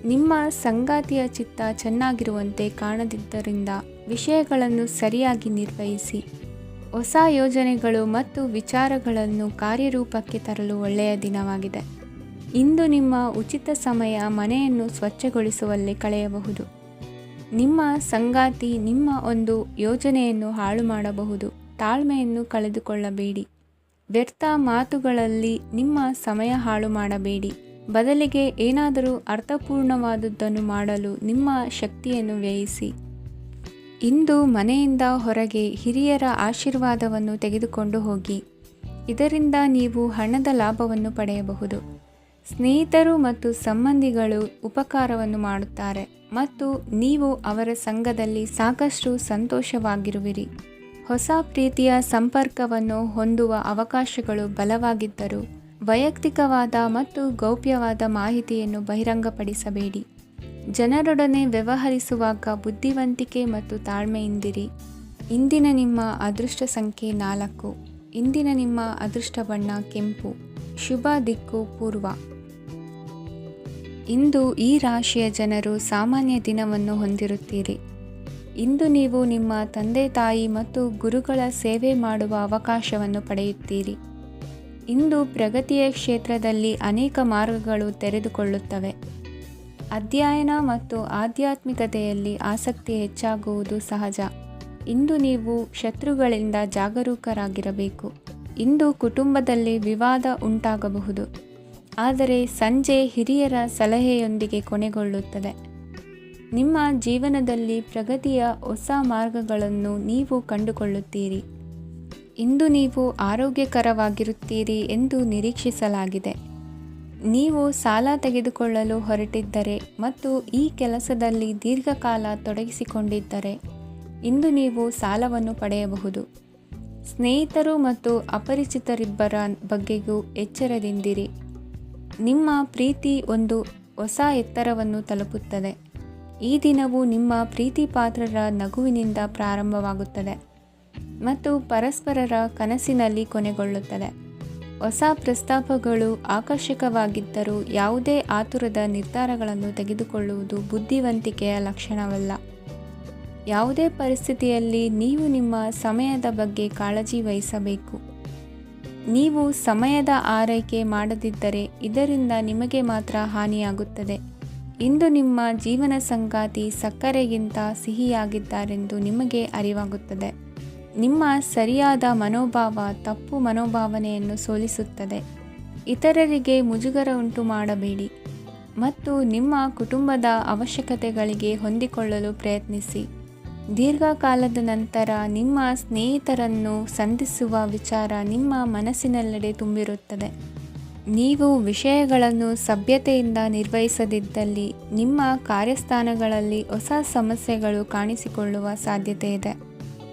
ನಿಮ್ಮ ಸಂಗಾತಿಯ ಚಿತ್ತ ಚೆನ್ನಾಗಿರುವಂತೆ ಕಾಣದಿದ್ದರಿಂದ ವಿಷಯಗಳನ್ನು ಸರಿಯಾಗಿ ನಿರ್ವಹಿಸಿ. ಹೊಸ ಯೋಜನೆಗಳು ಮತ್ತು ವಿಚಾರಗಳನ್ನು ಕಾರ್ಯರೂಪಕ್ಕೆ ತರಲು ಒಳ್ಳೆಯ ದಿನವಾಗಿದೆ. ಇಂದು ನಿಮ್ಮ ಉಚಿತ ಸಮಯ ಮನೆಯನ್ನು ಸ್ವಚ್ಛಗೊಳಿಸುವಲ್ಲಿ ಕಳೆಯಬಹುದು. ನಿಮ್ಮ ಸಂಗಾತಿ ನಿಮ್ಮ ಒಂದು ಯೋಜನೆಯನ್ನು ಹಾಳು ಮಾಡಬಹುದು. ತಾಳ್ಮೆಯನ್ನು ಕಳೆದುಕೊಳ್ಳಬೇಡಿ. ವ್ಯರ್ಥ ಮಾತುಗಳಲ್ಲಿ ನಿಮ್ಮ ಸಮಯ ಹಾಳು ಮಾಡಬೇಡಿ. ಬದಲಿಗೆ ಏನಾದರೂ ಅರ್ಥಪೂರ್ಣವಾದುದನ್ನು ಮಾಡಲು ನಿಮ್ಮ ಶಕ್ತಿಯನ್ನು ವ್ಯಯಿಸಿ. ಇಂದು ಮನೆಯಿಂದ ಹೊರಗೆ ಹಿರಿಯರ ಆಶೀರ್ವಾದವನ್ನು ತೆಗೆದುಕೊಂಡು ಹೋಗಿ. ಇದರಿಂದ ನೀವು ಹಣದ ಲಾಭವನ್ನು ಪಡೆಯಬಹುದು. ಸ್ನೇಹಿತರು ಮತ್ತು ಸಂಬಂಧಿಗಳು ಉಪಕಾರವನ್ನು ಮಾಡುತ್ತಾರೆ ಮತ್ತು ನೀವು ಅವರ ಸಂಘದಲ್ಲಿ ಸಾಕಷ್ಟು ಸಂತೋಷವಾಗಿರುವಿರಿ. ಹೊಸ ಪ್ರೀತಿಯ ಸಂಪರ್ಕವನ್ನು ಹೊಂದುವ ಅವಕಾಶಗಳು ಬಲವಾಗಿದ್ದರೂ ವೈಯಕ್ತಿಕವಾದ ಮತ್ತು ಗೌಪ್ಯವಾದ ಮಾಹಿತಿಯನ್ನು ಬಹಿರಂಗಪಡಿಸಬೇಡಿ. ಜನರೊಡನೆ ವ್ಯವಹರಿಸುವಾಗ ಬುದ್ಧಿವಂತಿಕೆ ಮತ್ತು ತಾಳ್ಮೆಯಿಂದಿರಿ. ಇಂದಿನ ನಿಮ್ಮ ಅದೃಷ್ಟ ಸಂಖ್ಯೆ 4. ಇಂದಿನ ನಿಮ್ಮ ಅದೃಷ್ಟ ಬಣ್ಣ ಕೆಂಪು. ಶುಭ ದಿಕ್ಕು ಪೂರ್ವ. ಇಂದು ಈ ರಾಶಿಯ ಜನರು ಸಾಮಾನ್ಯ ದಿನವನ್ನು ಹೊಂದಿರುತ್ತೀರಿ. ಇಂದು ನೀವು ನಿಮ್ಮ ತಂದೆ ತಾಯಿ ಮತ್ತು ಗುರುಗಳ ಸೇವೆ ಮಾಡುವ ಅವಕಾಶವನ್ನು ಪಡೆಯುತ್ತೀರಿ. ಇಂದು ಪ್ರಗತಿಯ ಕ್ಷೇತ್ರದಲ್ಲಿ ಅನೇಕ ಮಾರ್ಗಗಳು ತೆರೆದುಕೊಳ್ಳುತ್ತವೆ. ಅಧ್ಯಯನ ಮತ್ತು ಆಧ್ಯಾತ್ಮಿಕತೆಯಲ್ಲಿ ಆಸಕ್ತಿ ಹೆಚ್ಚಾಗುವುದು ಸಹಜ. ಇಂದು ನೀವು ಶತ್ರುಗಳಿಂದ ಜಾಗರೂಕರಾಗಿರಬೇಕು. ಇಂದು ಕುಟುಂಬದಲ್ಲಿ ವಿವಾದ ಉಂಟಾಗಬಹುದು, ಆದರೆ ಸಂಜೆ ಹಿರಿಯರ ಸಲಹೆಯೊಂದಿಗೆ ಕೊನೆಗೊಳ್ಳುತ್ತದೆ. ನಿಮ್ಮ ಜೀವನದಲ್ಲಿ ಪ್ರಗತಿಯ ಹೊಸ ಮಾರ್ಗಗಳನ್ನು ನೀವು ಕಂಡುಕೊಳ್ಳುತ್ತೀರಿ. ಇಂದು ನೀವು ಆರೋಗ್ಯಕರವಾಗಿರುತ್ತೀರಿ ಎಂದು ನಿರೀಕ್ಷಿಸಲಾಗಿದೆ. ನೀವು ಸಾಲ ತೆಗೆದುಕೊಳ್ಳಲು ಹೊರಟಿದ್ದರೆ ಮತ್ತು ಈ ಕೆಲಸದಲ್ಲಿ ದೀರ್ಘಕಾಲ ತೊಡಗಿಸಿಕೊಂಡಿದ್ದರೆ ಇಂದು ನೀವು ಸಾಲವನ್ನು ಪಡೆಯಬಹುದು. ಸ್ನೇಹಿತರು ಮತ್ತು ಅಪರಿಚಿತರಿಬ್ಬರ ಬಗ್ಗೆಯೂ ಎಚ್ಚರದಿಂದಿರಿ. ನಿಮ್ಮ ಪ್ರೀತಿ ಒಂದು ಹೊಸ ಎತ್ತರವನ್ನು ತಲುಪುತ್ತದೆ. ಈ ದಿನವು ನಿಮ್ಮ ಪ್ರೀತಿ ಪಾತ್ರರ ನಗುವಿನಿಂದ ಪ್ರಾರಂಭವಾಗುತ್ತದೆ ಮತ್ತು ಪರಸ್ಪರರ ಕನಸಿನಲ್ಲಿ ಕೊನೆಗೊಳ್ಳುತ್ತದೆ. ಹೊಸ ಪ್ರಸ್ತಾಪಗಳು ಆಕರ್ಷಕವಾಗಿದ್ದರೂ ಯಾವುದೇ ಆತುರದ ನಿರ್ಧಾರಗಳನ್ನು ತೆಗೆದುಕೊಳ್ಳುವುದು ಬುದ್ಧಿವಂತಿಕೆಯ ಲಕ್ಷಣವಲ್ಲ. ಯಾವುದೇ ಪರಿಸ್ಥಿತಿಯಲ್ಲಿ ನೀವು ನಿಮ್ಮ ಸಮಯದ ಬಗ್ಗೆ ಕಾಳಜಿ ವಹಿಸಬೇಕು. ನೀವು ಸಮಯದ ಆರೈಕೆ ಮಾಡದಿದ್ದರೆ ಇದರಿಂದ ನಿಮಗೆ ಮಾತ್ರ ಹಾನಿಯಾಗುತ್ತದೆ. ಇಂದು ನಿಮ್ಮ ಜೀವನ ಸಂಗಾತಿ ಸಕ್ಕರೆಗಿಂತ ಸಿಹಿಯಾಗಿದ್ದಾರೆಂದು ನಿಮಗೆ ಅರಿವಾಗುತ್ತದೆ. ನಿಮ್ಮ ಸರಿಯಾದ ಮನೋಭಾವ ತಪ್ಪು ಮನೋಭಾವನೆಯನ್ನು ಸೋಲಿಸುತ್ತದೆ. ಇತರರಿಗೆ ಮುಜುಗರ ಉಂಟು ಮಾಡಬೇಡಿ ಮತ್ತು ನಿಮ್ಮ ಕುಟುಂಬದ ಅವಶ್ಯಕತೆಗಳಿಗೆ ಹೊಂದಿಕೊಳ್ಳಲು ಪ್ರಯತ್ನಿಸಿ. ದೀರ್ಘಕಾಲದ ನಂತರ ನಿಮ್ಮ ಸ್ನೇಹಿತರನ್ನು ಸಂಧಿಸುವ ವಿಚಾರ ನಿಮ್ಮ ಮನಸ್ಸಿನೆಲ್ಲೆಡೆ ತುಂಬಿರುತ್ತದೆ. ನೀವು ವಿಷಯಗಳನ್ನು ಸಭ್ಯತೆಯಿಂದ ನಿರ್ವಹಿಸದಿದ್ದಲ್ಲಿ ನಿಮ್ಮ ಕಾರ್ಯಸ್ಥಾನಗಳಲ್ಲಿ ಹೊಸ ಸಮಸ್ಯೆಗಳು ಕಾಣಿಸಿಕೊಳ್ಳುವ ಸಾಧ್ಯತೆ ಇದೆ.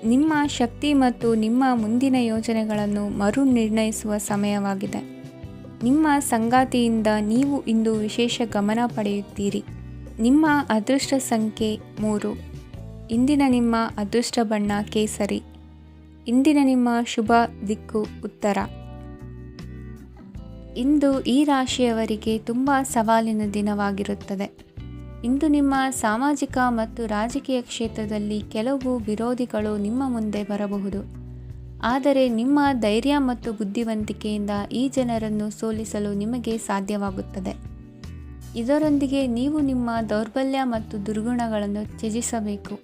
ನಿಮ್ಮ ಶಕ್ತಿ ಮತ್ತು ನಿಮ್ಮ ಮುಂದಿನ ಯೋಜನೆಗಳನ್ನು ಮರು ನಿರ್ಣಯಿಸುವ ಸಮಯವಾಗಿದೆ. ನಿಮ್ಮ ಸಂಗಾತಿಯಿಂದ ನೀವು ಇಂದು ವಿಶೇಷ ಗಮನ ಪಡೆಯುತ್ತೀರಿ. ನಿಮ್ಮ ಅದೃಷ್ಟ ಸಂಖ್ಯೆ 3. ಇಂದಿನ ನಿಮ್ಮ ಅದೃಷ್ಟ ಬಣ್ಣ ಕೇಸರಿ. ಇಂದಿನ ನಿಮ್ಮ ಶುಭ ದಿಕ್ಕು ಉತ್ತರ. ಇಂದು ಈ ರಾಶಿಯವರಿಗೆ ತುಂಬ ಸವಾಲಿನ ದಿನವಾಗಿರುತ್ತದೆ. ಇಂದು ನಿಮ್ಮ ಸಾಮಾಜಿಕ ಮತ್ತು ರಾಜಕೀಯ ಕ್ಷೇತ್ರದಲ್ಲಿ ಕೆಲವು ವಿರೋಧಿಗಳು ನಿಮ್ಮ ಮುಂದೆ ಬರಬಹುದು. ಆದರೆ ನಿಮ್ಮ ಧೈರ್ಯ ಮತ್ತು ಬುದ್ಧಿವಂತಿಕೆಯಿಂದ ಈ ಜನರನ್ನು ಸೋಲಿಸಲು ನಿಮಗೆ ಸಾಧ್ಯವಾಗುತ್ತದೆ. ಇದರೊಂದಿಗೆ ನೀವು ನಿಮ್ಮ ದೌರ್ಬಲ್ಯ ಮತ್ತು ದುರ್ಗುಣಗಳನ್ನು ತ್ಯಜಿಸಬೇಕು.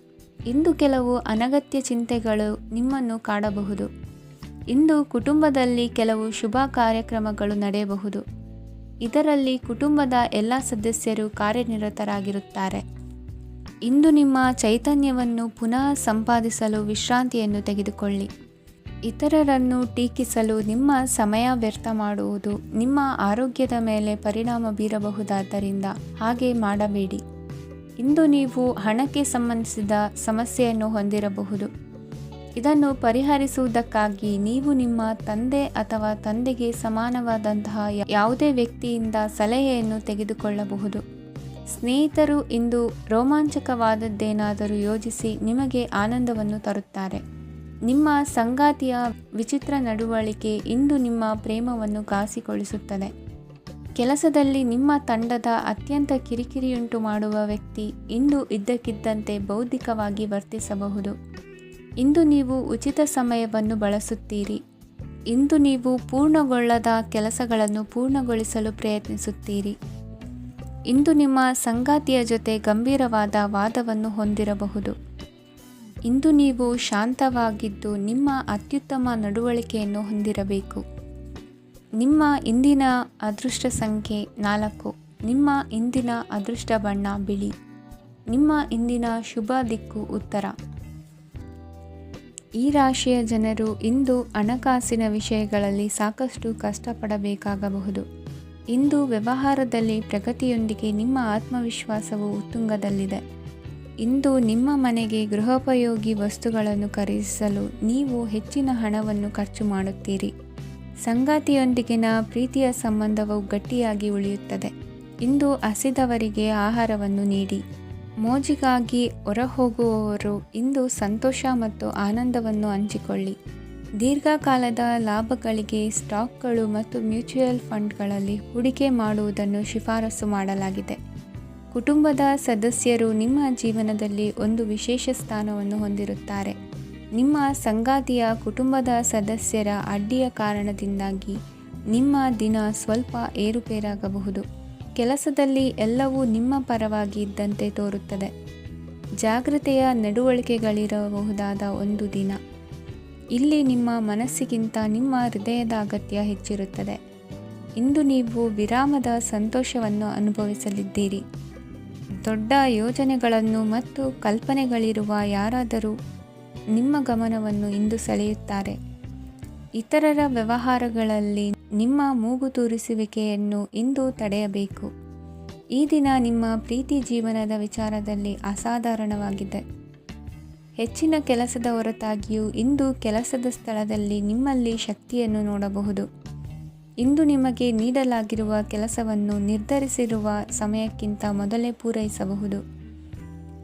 ಇಂದು ಕೆಲವು ಅನಗತ್ಯ ಚಿಂತೆಗಳು ನಿಮ್ಮನ್ನು ಕಾಡಬಹುದು. ಇಂದು ಕುಟುಂಬದಲ್ಲಿ ಕೆಲವು ಶುಭ ಕಾರ್ಯಕ್ರಮಗಳು ನಡೆಯಬಹುದು. ಇದರಲ್ಲಿ ಕುಟುಂಬದ ಎಲ್ಲ ಸದಸ್ಯರು ಕಾರ್ಯನಿರತರಾಗಿರುತ್ತಾರೆ. ಇಂದು ನಿಮ್ಮ ಚೈತನ್ಯವನ್ನು ಪುನಃ ಸಂಪಾದಿಸಲು ವಿಶ್ರಾಂತಿಯನ್ನು ತೆಗೆದುಕೊಳ್ಳಿ. ಇತರರನ್ನು ಟೀಕಿಸಲು ನಿಮ್ಮ ಸಮಯ ವ್ಯರ್ಥ ಮಾಡುವುದು ನಿಮ್ಮ ಆರೋಗ್ಯದ ಮೇಲೆ ಪರಿಣಾಮ ಬೀರಬಹುದಾದ್ದರಿಂದ ಹಾಗೆ ಮಾಡಬೇಡಿ. ಇಂದು ನೀವು ಹಣಕ್ಕೆ ಸಂಬಂಧಿಸಿದ ಸಮಸ್ಯೆಯನ್ನು ಹೊಂದಿರಬಹುದು. ಇದನ್ನು ಪರಿಹರಿಸುವುದಕ್ಕಾಗಿ ನೀವು ನಿಮ್ಮ ತಂದೆ ಅಥವಾ ತಂದೆಗೆ ಸಮಾನವಾದಂತಹ ಯಾವುದೇ ವ್ಯಕ್ತಿಯಿಂದ ಸಲಹೆಯನ್ನು ತೆಗೆದುಕೊಳ್ಳಬಹುದು. ಸ್ನೇಹಿತರು ಇಂದು ರೋಮಾಂಚಕವಾದದ್ದೇನಾದರೂ ಯೋಜಿಸಿ ನಿಮಗೆ ಆನಂದವನ್ನು ತರುತ್ತಾರೆ. ನಿಮ್ಮ ಸಂಗಾತಿಯ ವಿಚಿತ್ರ ನಡವಳಿಕೆ ಇಂದು ನಿಮ್ಮ ಪ್ರೇಮವನ್ನು ಘಾಸಿಗೊಳಿಸುತ್ತದೆ. ಕೆಲಸದಲ್ಲಿ ನಿಮ್ಮ ತಂಡದ ಅತ್ಯಂತ ಕಿರಿಕಿರಿಯುಂಟು ಮಾಡುವ ವ್ಯಕ್ತಿ ಇಂದು ಇದ್ದಕ್ಕಿದ್ದಂತೆ ಬೌದ್ಧಿಕವಾಗಿ ವರ್ತಿಸಬಹುದು. ಇಂದು ನೀವು ಉಚಿತ ಸಮಯವನ್ನು ಬಳಸುತ್ತೀರಿ. ಇಂದು ನೀವು ಪೂರ್ಣಗೊಳ್ಳದ ಕೆಲಸಗಳನ್ನು ಪೂರ್ಣಗೊಳಿಸಲು ಪ್ರಯತ್ನಿಸುತ್ತೀರಿ. ಇಂದು ನಿಮ್ಮ ಸಂಗಾತಿಯ ಜೊತೆ ಗಂಭೀರವಾದ ವಾದವನ್ನು ಹೊಂದಿರಬಹುದು. ಇಂದು ನೀವು ಶಾಂತವಾಗಿದ್ದು ನಿಮ್ಮ ಅತ್ಯುತ್ತಮ ನಡವಳಿಕೆಯನ್ನು ಹೊಂದಿರಬೇಕು. ನಿಮ್ಮ ಇಂದಿನ ಅದೃಷ್ಟ ಸಂಖ್ಯೆ 4. ನಿಮ್ಮ ಇಂದಿನ ಅದೃಷ್ಟ ಬಣ್ಣ ಬಿಳಿ. ನಿಮ್ಮ ಇಂದಿನ ಶುಭ ದಿಕ್ಕು ಉತ್ತರ. ಈ ರಾಶಿಯ ಜನರು ಇಂದು ಹಣಕಾಸಿನ ವಿಷಯಗಳಲ್ಲಿ ಸಾಕಷ್ಟು ಕಷ್ಟಪಡಬೇಕಾಗಬಹುದು. ಇಂದು ವ್ಯವಹಾರದಲ್ಲಿ ಪ್ರಗತಿಯೊಂದಿಗೆ ನಿಮ್ಮ ಆತ್ಮವಿಶ್ವಾಸವು ಉತ್ತುಂಗದಲ್ಲಿದೆ. ಇಂದು ನಿಮ್ಮ ಮನೆಗೆ ಗೃಹೋಪಯೋಗಿ ವಸ್ತುಗಳನ್ನು ಖರೀದಿಸಲು ನೀವು ಹೆಚ್ಚಿನ ಹಣವನ್ನು ಖರ್ಚು ಮಾಡುತ್ತೀರಿ. ಸಂಗಾತಿಯೊಂದಿಗಿನ ಪ್ರೀತಿಯ ಸಂಬಂಧವು ಗಟ್ಟಿಯಾಗಿ ಉಳಿಯುತ್ತದೆ. ಇಂದು ಹಸಿದವರಿಗೆ ಆಹಾರವನ್ನು ನೀಡಿ. ಮೋಜಿಗಾಗಿ ಹೊರಹೋಗುವವರು ಇಂದು ಸಂತೋಷ ಮತ್ತು ಆನಂದವನ್ನು ಹಂಚಿಕೊಳ್ಳಿ. ದೀರ್ಘಕಾಲದ ಲಾಭಗಳಿಗೆ ಸ್ಟಾಕ್ಗಳು ಮತ್ತು ಮ್ಯೂಚುವಲ್ ಫಂಡ್ಗಳಲ್ಲಿ ಹೂಡಿಕೆ ಮಾಡುವುದನ್ನು ಶಿಫಾರಸು ಮಾಡಲಾಗಿದೆ. ಕುಟುಂಬದ ಸದಸ್ಯರು ನಿಮ್ಮ ಜೀವನದಲ್ಲಿ ಒಂದು ವಿಶೇಷ ಸ್ಥಾನವನ್ನು ಹೊಂದಿರುತ್ತಾರೆ. ನಿಮ್ಮ ಸಂಗಾತಿಯ ಕುಟುಂಬದ ಸದಸ್ಯರ ಅಡ್ಡಿಯ ಕಾರಣದಿಂದಾಗಿ ನಿಮ್ಮ ದಿನ ಸ್ವಲ್ಪ ಏರುಪೇರಾಗಬಹುದು. ಕೆಲಸದಲ್ಲಿ ಎಲ್ಲವೂ ನಿಮ್ಮ ಪರವಾಗಿ ಇದ್ದಂತೆ ತೋರುತ್ತದೆ. ಜಾಗ್ರತೆಯ ನಡವಳಿಕೆಗಳಿರಬಹುದಾದ ಒಂದು ದಿನ. ಇಲ್ಲಿ ನಿಮ್ಮ ಮನಸ್ಸಿಗಿಂತ ನಿಮ್ಮ ಹೃದಯದ ಅಗತ್ಯ ಹೆಚ್ಚಿರುತ್ತದೆ. ಇಂದು ನೀವು ವಿರಾಮದ ಸಂತೋಷವನ್ನು ಅನುಭವಿಸಲಿದ್ದೀರಿ. ದೊಡ್ಡ ಯೋಜನೆಗಳನ್ನು ಮತ್ತು ಕಲ್ಪನೆಗಳಿರುವ ಯಾರಾದರೂ ನಿಮ್ಮ ಗಮನವನ್ನು ಇಂದು ಸೆಳೆಯುತ್ತಾರೆ. ಇತರರ ವ್ಯವಹಾರಗಳಲ್ಲಿ ನಿಮ್ಮ ಮೂಗು ತೂರಿಸುವಿಕೆಯನ್ನು ಇಂದು ತಡೆಯಬೇಕು. ಈ ದಿನ ನಿಮ್ಮ ಪ್ರೀತಿ ಜೀವನದ ವಿಚಾರದಲ್ಲಿ ಅಸಾಧಾರಣವಾಗಿದೆ. ಹೆಚ್ಚಿನ ಕೆಲಸದ ಹೊರತಾಗಿಯೂ ಇಂದು ಕೆಲಸದ ಸ್ಥಳದಲ್ಲಿ ನಿಮ್ಮಲ್ಲಿ ಶಕ್ತಿಯನ್ನು ನೋಡಬಹುದು. ಇಂದು ನಿಮಗೆ ನೀಡಲಾಗಿರುವ ಕೆಲಸವನ್ನು ನಿರ್ಧರಿಸಿರುವ ಸಮಯಕ್ಕಿಂತ ಮೊದಲೇ ಪೂರೈಸಬಹುದು.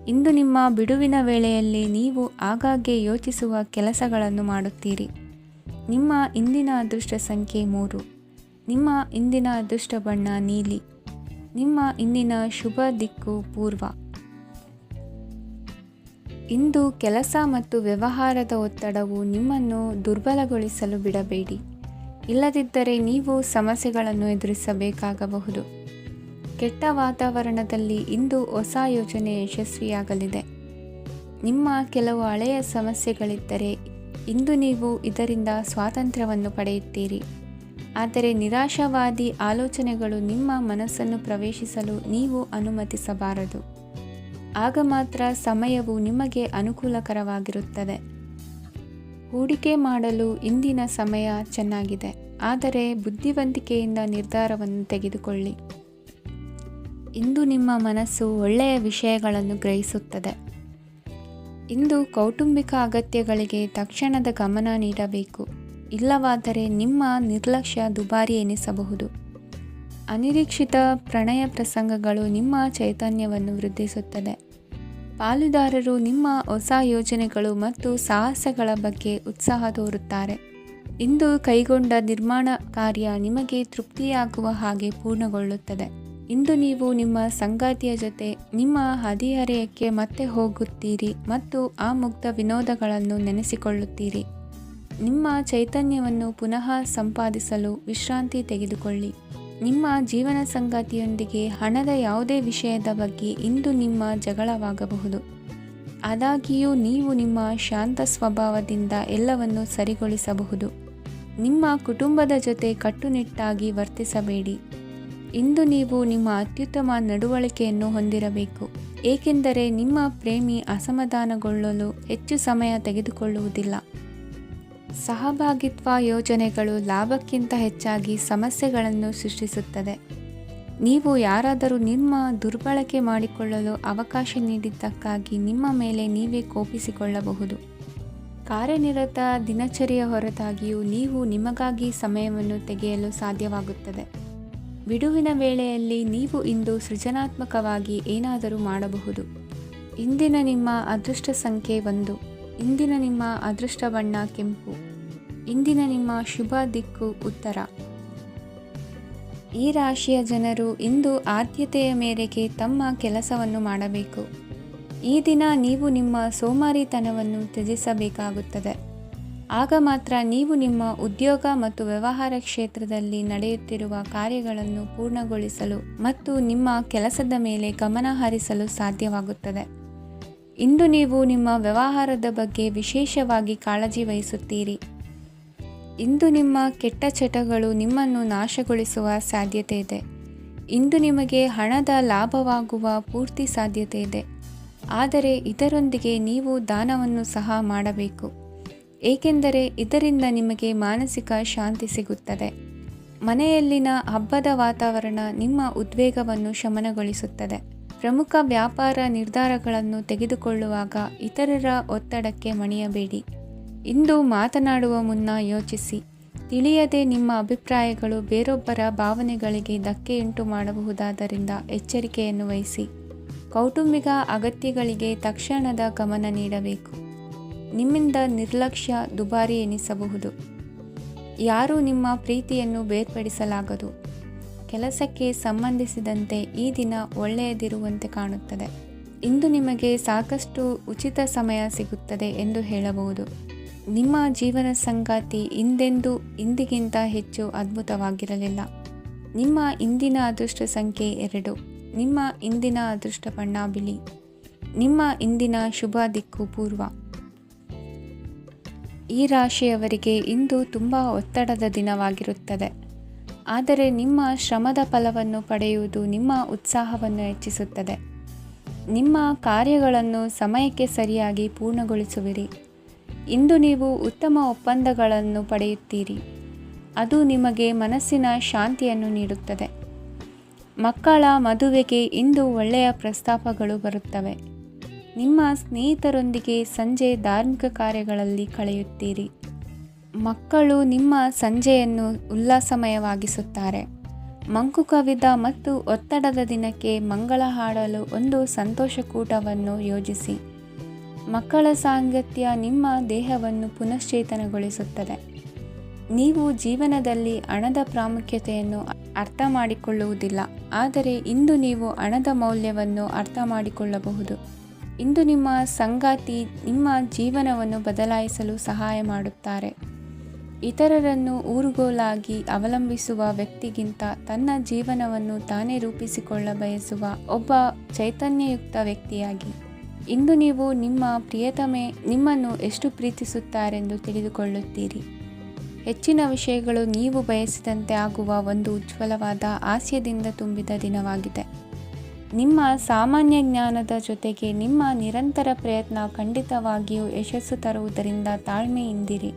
ಇಂದು ನಿಮ್ಮ ಬಿಡುವಿನ ವೇಳೆಯಲ್ಲಿ ನೀವು ಆಗಾಗ್ಗೆ ಯೋಚಿಸುವ ಕೆಲಸಗಳನ್ನು ಮಾಡುತ್ತೀರಿ. ನಿಮ್ಮ ಇಂದಿನ ಅದೃಷ್ಟ ಸಂಖ್ಯೆ 3. ನಿಮ್ಮ ಇಂದಿನ ಅದೃಷ್ಟ ಬಣ್ಣ ನೀಲಿ. ನಿಮ್ಮ ಇಂದಿನ ಶುಭ ದಿಕ್ಕು ಪೂರ್ವ. ಇಂದು ಕೆಲಸ ಮತ್ತು ವ್ಯವಹಾರದ ಒತ್ತಡವು ನಿಮ್ಮನ್ನು ದುರ್ಬಲಗೊಳಿಸಲು ಬಿಡಬೇಡಿ. ಇಲ್ಲದಿದ್ದರೆ ನೀವು ಸಮಸ್ಯೆಗಳನ್ನು ಎದುರಿಸಬೇಕಾಗಬಹುದು. ಕೆಟ್ಟ ವಾತಾವರಣದಲ್ಲಿ ಇಂದು ಹೊಸ ಯೋಜನೆ ಯಶಸ್ವಿಯಾಗಲಿದೆ. ನಿಮ್ಮ ಕೆಲವು ಹಳೆಯ ಸಮಸ್ಯೆಗಳಿದ್ದರೆ ಇಂದು ನೀವು ಇದರಿಂದ ಸ್ವಾತಂತ್ರ್ಯವನ್ನು ಪಡೆಯುತ್ತೀರಿ. ಆದರೆ ನಿರಾಶಾವಾದಿ ಆಲೋಚನೆಗಳು ನಿಮ್ಮ ಮನಸ್ಸನ್ನು ಪ್ರವೇಶಿಸಲು ನೀವು ಅನುಮತಿಸಬಾರದು. ಆಗ ಮಾತ್ರ ಸಮಯವು ನಿಮಗೆ ಅನುಕೂಲಕರವಾಗಿರುತ್ತದೆ. ಹೂಡಿಕೆ ಮಾಡಲು ಇಂದಿನ ಸಮಯ ಚೆನ್ನಾಗಿದೆ, ಆದರೆ ಬುದ್ಧಿವಂತಿಕೆಯಿಂದ ನಿರ್ಧಾರವನ್ನು ತೆಗೆದುಕೊಳ್ಳಿ. ಇಂದು ನಿಮ್ಮ ಮನಸ್ಸು ಒಳ್ಳೆಯ ವಿಷಯಗಳನ್ನು ಗ್ರಹಿಸುತ್ತದೆ. ಇಂದು ಕೌಟುಂಬಿಕ ಅಗತ್ಯಗಳಿಗೆ ತಕ್ಷಣದ ಗಮನ ನೀಡಬೇಕು. ಇಲ್ಲವಾದರೆ ನಿಮ್ಮ ನಿರ್ಲಕ್ಷ್ಯ ದುಬಾರಿ ಎನಿಸಬಹುದು. ಅನಿರೀಕ್ಷಿತ ಪ್ರಣಯ ಪ್ರಸಂಗಗಳು ನಿಮ್ಮ ಚೈತನ್ಯವನ್ನು ವೃದ್ಧಿಸುತ್ತದೆ. ಪಾಲುದಾರರು ನಿಮ್ಮ ಹೊಸ ಯೋಜನೆಗಳು ಮತ್ತು ಸಾಹಸಗಳ ಬಗ್ಗೆ ಉತ್ಸಾಹ ತೋರುತ್ತಾರೆ. ಇಂದು ಕೈಗೊಂಡ ನಿರ್ಮಾಣ ಕಾರ್ಯ ನಿಮಗೆ ತೃಪ್ತಿಯಾಗುವ ಹಾಗೆ ಪೂರ್ಣಗೊಳ್ಳುತ್ತದೆ. ಇಂದು ನೀವು ನಿಮ್ಮ ಸಂಗಾತಿಯ ಜೊತೆ ನಿಮ್ಮ ಹದಿಹರೆಯಕ್ಕೆ ಮತ್ತೆ ಹೋಗುತ್ತೀರಿ ಮತ್ತು ಆ ಮುಗ್ಧ ವಿನೋದಗಳನ್ನು ನೆನೆಸಿಕೊಳ್ಳುತ್ತೀರಿ. ನಿಮ್ಮ ಚೈತನ್ಯವನ್ನು ಪುನಃ ಸಂಪಾದಿಸಲು ವಿಶ್ರಾಂತಿ ತೆಗೆದುಕೊಳ್ಳಿ. ನಿಮ್ಮ ಜೀವನ ಸಂಗಾತಿಯೊಂದಿಗೆ ಹಣದ ಯಾವುದೇ ವಿಷಯದ ಬಗ್ಗೆ ಇಂದು ನಿಮ್ಮ ಜಗಳವಾಗಬಹುದು. ಆದಾಗ್ಯೂ ನೀವು ನಿಮ್ಮ ಶಾಂತ ಸ್ವಭಾವದಿಂದ ಎಲ್ಲವನ್ನು ಸರಿಗೊಳಿಸಬಹುದು. ನಿಮ್ಮ ಕುಟುಂಬದ ಜೊತೆ ಕಟ್ಟುನಿಟ್ಟಾಗಿ ವರ್ತಿಸಬೇಡಿ. ಇಂದು ನೀವು ನಿಮ್ಮ ಅತ್ಯುತ್ತಮ ನಡವಳಿಕೆಯನ್ನು ಹೊಂದಿರಬೇಕು, ಏಕೆಂದರೆ ನಿಮ್ಮ ಪ್ರೇಮಿ ಅಸಮಾಧಾನಗೊಳ್ಳಲು ಹೆಚ್ಚು ಸಮಯ ತೆಗೆದುಕೊಳ್ಳುವುದಿಲ್ಲ. ಸಹಭಾಗಿತ್ವ ಯೋಜನೆಗಳು ಲಾಭಕ್ಕಿಂತ ಹೆಚ್ಚಾಗಿ ಸಮಸ್ಯೆಗಳನ್ನು ಸೃಷ್ಟಿಸುತ್ತದೆ. ನೀವು ಯಾರಾದರೂ ನಿಮ್ಮ ದುರ್ಬಳಕೆ ಮಾಡಿಕೊಳ್ಳಲು ಅವಕಾಶ ನೀಡಿದ್ದಕ್ಕಾಗಿ ನಿಮ್ಮ ಮೇಲೆ ನೀವೇ ಕೋಪಿಸಿಕೊಳ್ಳಬಹುದು. ಕಾರ್ಯನಿರತ ದಿನಚರಿಯ ಹೊರತಾಗಿಯೂ ನೀವು ನಿಮಗಾಗಿ ಸಮಯವನ್ನು ತೆಗೆಯಲು ಸಾಧ್ಯವಾಗುತ್ತದೆ. ಬಿಡುವಿನ ವೇಳೆಯಲ್ಲಿ ನೀವು ಇಂದು ಸೃಜನಾತ್ಮಕವಾಗಿ ಏನಾದರೂ ಮಾಡಬಹುದು. ಇಂದಿನ ನಿಮ್ಮ ಅದೃಷ್ಟ ಸಂಖ್ಯೆ 1. ಇಂದಿನ ನಿಮ್ಮ ಅದೃಷ್ಟ ಬಣ್ಣ ಕೆಂಪು. ಇಂದಿನ ನಿಮ್ಮ ಶುಭ ದಿಕ್ಕು ಉತ್ತರ. ಈ ರಾಶಿಯ ಜನರು ಇಂದು ಆದ್ಯತೆಯ ಮೇರೆಗೆ ತಮ್ಮ ಕೆಲಸವನ್ನು ಮಾಡಬೇಕು. ಈ ದಿನ ನೀವು ನಿಮ್ಮ ಸೋಮಾರಿತನವನ್ನು ತ್ಯಜಿಸಬೇಕಾಗುತ್ತದೆ. ಆಗ ಮಾತ್ರ ನೀವು ನಿಮ್ಮ ಉದ್ಯೋಗ ಮತ್ತು ವ್ಯವಹಾರ ಕ್ಷೇತ್ರದಲ್ಲಿ ನಡೆಯುತ್ತಿರುವ ಕಾರ್ಯಗಳನ್ನು ಪೂರ್ಣಗೊಳಿಸಲು ಮತ್ತು ನಿಮ್ಮ ಕೆಲಸದ ಮೇಲೆ ಗಮನ ಹರಿಸಲು ಸಾಧ್ಯವಾಗುತ್ತದೆ. ಇಂದು ನೀವು ನಿಮ್ಮ ವ್ಯವಹಾರದ ಬಗ್ಗೆ ವಿಶೇಷವಾಗಿ ಕಾಳಜಿ ವಹಿಸುತ್ತೀರಿ. ಇಂದು ನಿಮ್ಮ ಕೆಟ್ಟ ಚಟಗಳು ನಿಮ್ಮನ್ನು ನಾಶಗೊಳಿಸುವ ಸಾಧ್ಯತೆ ಇದೆ. ಇಂದು ನಿಮಗೆ ಹಣದ ಲಾಭವಾಗುವ ಪೂರ್ತಿ ಸಾಧ್ಯತೆ ಇದೆ. ಆದರೆ ಇದರೊಂದಿಗೆ ನೀವು ದಾನವನ್ನು ಸಹ ಮಾಡಬೇಕು, ಏಕೆಂದರೆ ಇದರಿಂದ ನಿಮಗೆ ಮಾನಸಿಕ ಶಾಂತಿ ಸಿಗುತ್ತದೆ. ಮನೆಯಲ್ಲಿನ ಹಬ್ಬದ ವಾತಾವರಣ ನಿಮ್ಮ ಉದ್ವೇಗವನ್ನು ಶಮನಗೊಳಿಸುತ್ತದೆ. ಪ್ರಮುಖ ವ್ಯಾಪಾರ ನಿರ್ಧಾರಗಳನ್ನು ತೆಗೆದುಕೊಳ್ಳುವಾಗ ಇತರರ ಒತ್ತಡಕ್ಕೆ ಮಣಿಯಬೇಡಿ. ಇಂದು ಮಾತನಾಡುವ ಮುನ್ನ ಯೋಚಿಸಿ. ತಿಳಿಯದೆ ನಿಮ್ಮ ಅಭಿಪ್ರಾಯಗಳು ಬೇರೊಬ್ಬರ ಭಾವನೆಗಳಿಗೆ ಧಕ್ಕೆಯುಂಟು ಮಾಡಬಹುದಾದ್ದರಿಂದ ಎಚ್ಚರಿಕೆಯನ್ನು ವಹಿಸಿ. ಕೌಟುಂಬಿಕ ಅಗತ್ಯಗಳಿಗೆ ತಕ್ಷಣದ ಗಮನ ನೀಡಬೇಕು. ನಿಮ್ಮಿಂದ ನಿರ್ಲಕ್ಷ್ಯ ದುಬಾರಿ ಎನಿಸಬಹುದು. ಯಾರೂ ನಿಮ್ಮ ಪ್ರೀತಿಯನ್ನು ಬೇರ್ಪಡಿಸಲಾಗದು. ಕೆಲಸಕ್ಕೆ ಸಂಬಂಧಿಸಿದಂತೆ ಈ ದಿನ ಒಳ್ಳೆಯದಿರುವಂತೆ ಕಾಣುತ್ತದೆ. ಇಂದು ನಿಮಗೆ ಸಾಕಷ್ಟು ಉಚಿತ ಸಮಯ ಸಿಗುತ್ತದೆ ಎಂದು ಹೇಳಬಹುದು. ನಿಮ್ಮ ಜೀವನ ಸಂಗಾತಿ ಇಂದಿಗಿಂತ ಹೆಚ್ಚು ಅದ್ಭುತವಾಗಿರಲಿಲ್ಲ. ನಿಮ್ಮ ಇಂದಿನ ಅದೃಷ್ಟ ಸಂಖ್ಯೆ 2. ನಿಮ್ಮ ಇಂದಿನ ಅದೃಷ್ಟ ಬಣ್ಣ ಬಿಳಿ. ನಿಮ್ಮ ಇಂದಿನ ಶುಭ ದಿಕ್ಕು ಪೂರ್ವ. ಈ ರಾಶಿಯವರಿಗೆ ಇಂದು ತುಂಬ ಒತ್ತಡದ ದಿನವಾಗಿರುತ್ತದೆ. ಆದರೆ ನಿಮ್ಮ ಶ್ರಮದ ಫಲವನ್ನು ಪಡೆಯುವುದು ನಿಮ್ಮ ಉತ್ಸಾಹವನ್ನು ಹೆಚ್ಚಿಸುತ್ತದೆ. ನಿಮ್ಮ ಕಾರ್ಯಗಳನ್ನು ಸಮಯಕ್ಕೆ ಸರಿಯಾಗಿ ಪೂರ್ಣಗೊಳಿಸುವಿರಿ. ಇಂದು ನೀವು ಉತ್ತಮ ಒಪ್ಪಂದಗಳನ್ನು ಪಡೆಯುತ್ತೀರಿ. ಅದು ನಿಮಗೆ ಮನಸ್ಸಿನ ಶಾಂತಿಯನ್ನು ನೀಡುತ್ತದೆ. ಮಕ್ಕಳ ಮದುವೆಗೆ ಇಂದು ಒಳ್ಳೆಯ ಪ್ರಸ್ತಾಪಗಳು ಬರುತ್ತವೆ. ನಿಮ್ಮ ಸ್ನೇಹಿತರೊಂದಿಗೆ ಸಂಜೆ ಧಾರ್ಮಿಕ ಕಾರ್ಯಗಳಲ್ಲಿ ಕಳೆಯುತ್ತೀರಿ. ಮಕ್ಕಳು ನಿಮ್ಮ ಸಂಜೆಯನ್ನು ಉಲ್ಲಾಸಮಯವಾಗಿಸುತ್ತಾರೆ. ಮಂಕು ಕವಿದ ಮತ್ತು ಒತ್ತಡದ ದಿನಕ್ಕೆ ಮಂಗಳ ಹಾಡಲು ಒಂದು ಸಂತೋಷಕೂಟವನ್ನು ಯೋಜಿಸಿ. ಮಕ್ಕಳ ಸಾಂಗತ್ಯ ನಿಮ್ಮ ದೇಹವನ್ನು ಪುನಶ್ಚೇತನಗೊಳಿಸುತ್ತದೆ. ನೀವು ಜೀವನದಲ್ಲಿ ಹಣದ ಪ್ರಾಮುಖ್ಯತೆಯನ್ನು ಅರ್ಥ ಮಾಡಿಕೊಳ್ಳುವುದಿಲ್ಲ, ಆದರೆ ಇಂದು ನೀವು ಹಣದ ಮೌಲ್ಯವನ್ನು ಅರ್ಥ ಮಾಡಿಕೊಳ್ಳಬಹುದು. ಇಂದು ನಿಮ್ಮ ಸಂಗಾತಿ ನಿಮ್ಮ ಜೀವನವನ್ನು ಬದಲಾಯಿಸಲು ಸಹಾಯ ಮಾಡುತ್ತಾರೆ. ಇತರರನ್ನು ಊರುಗೋಲಾಗಿ ಅವಲಂಬಿಸುವ ವ್ಯಕ್ತಿಗಿಂತ ತನ್ನ ಜೀವನವನ್ನು ತಾನೇ ರೂಪಿಸಿಕೊಳ್ಳ ಬಯಸುವ ಒಬ್ಬ ಚೈತನ್ಯಯುಕ್ತ ವ್ಯಕ್ತಿಯಾಗಿ. ಇಂದು ನೀವು ನಿಮ್ಮ ಪ್ರಿಯತಮೆ ನಿಮ್ಮನ್ನು ಎಷ್ಟು ಪ್ರೀತಿಸುತ್ತಾರೆಂದು ತಿಳಿದುಕೊಳ್ಳುತ್ತೀರಿ. ಹೆಚ್ಚಿನ ವಿಷಯಗಳು ನೀವು ಬಯಸಿದಂತೆ ಆಗುವ ಒಂದು ಉಜ್ವಲವಾದ ಹಾಸ್ಯದಿಂದ ತುಂಬಿದ ದಿನವಾಗಿದೆ. ನಿಮ್ಮ ಸಾಮಾನ್ಯ ಜ್ಞಾನದ ಜೊತೆಗೆ ನಿಮ್ಮ ನಿರಂತರ ಪ್ರಯತ್ನ ಖಂಡಿತವಾಗಿಯೂ ಯಶಸ್ಸು ತರುವುದರಿಂದ ತಾಳ್ಮೆಯಿಂದಿರಿ.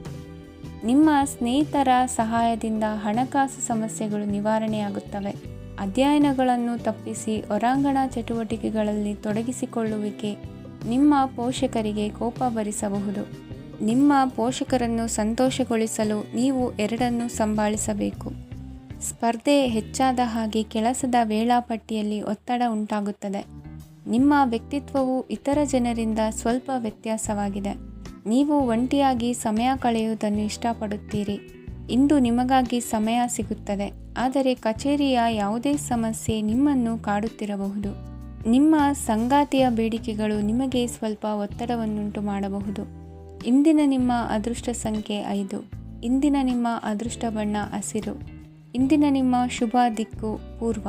ನಿಮ್ಮ ಸ್ನೇಹಿತರ ಸಹಾಯದಿಂದ ಹಣಕಾಸು ಸಮಸ್ಯೆಗಳು ನಿವಾರಣೆಯಾಗುತ್ತವೆ. ಅಧ್ಯಯನಗಳನ್ನು ತಪ್ಪಿಸಿ ಹೊರಾಂಗಣ ಚಟುವಟಿಕೆಗಳಲ್ಲಿ ತೊಡಗಿಸಿಕೊಳ್ಳುವಿಕೆ ನಿಮ್ಮ ಪೋಷಕರಿಗೆ ಕೋಪ ಭರಿಸಬಹುದು. ನಿಮ್ಮ ಪೋಷಕರನ್ನು ಸಂತೋಷಗೊಳಿಸಲು ನೀವು ಎರಡನ್ನೂ ಸಂಭಾಳಿಸಬೇಕು. ಸ್ಪರ್ಧೆ ಹೆಚ್ಚಾದ ಹಾಗೆ ಕೆಲಸದ ವೇಳಾಪಟ್ಟಿಯಲ್ಲಿ ಒತ್ತಡ ಉಂಟಾಗುತ್ತದೆ. ನಿಮ್ಮ ವ್ಯಕ್ತಿತ್ವವು ಇತರ ಜನರಿಂದ ಸ್ವಲ್ಪ ವ್ಯತ್ಯಾಸವಾಗಿದೆ. ನೀವು ಒಂಟಿಯಾಗಿ ಸಮಯ ಕಳೆಯುವುದನ್ನು ಇಷ್ಟಪಡುತ್ತೀರಿ. ಇಂದು ನಿಮಗಾಗಿ ಸಮಯ ಸಿಗುತ್ತದೆ, ಆದರೆ ಕಚೇರಿಯ ಯಾವುದೇ ಸಮಸ್ಯೆ ನಿಮ್ಮನ್ನು ಕಾಡುತ್ತಿರಬಹುದು. ನಿಮ್ಮ ಸಂಗಾತಿಯ ಬೇಡಿಕೆಗಳು ನಿಮಗೆ ಸ್ವಲ್ಪ ಒತ್ತಡವನ್ನುಂಟು ಮಾಡಬಹುದು. ಇಂದಿನ ನಿಮ್ಮ ಅದೃಷ್ಟ ಸಂಖ್ಯೆ 5. ಇಂದಿನ ನಿಮ್ಮ ಅದೃಷ್ಟ ಬಣ್ಣ ಹಸಿರು. ಇಂದಿನ ನಿಮ್ಮ ಶುಭ ದಿಕ್ಕು ಪೂರ್ವ.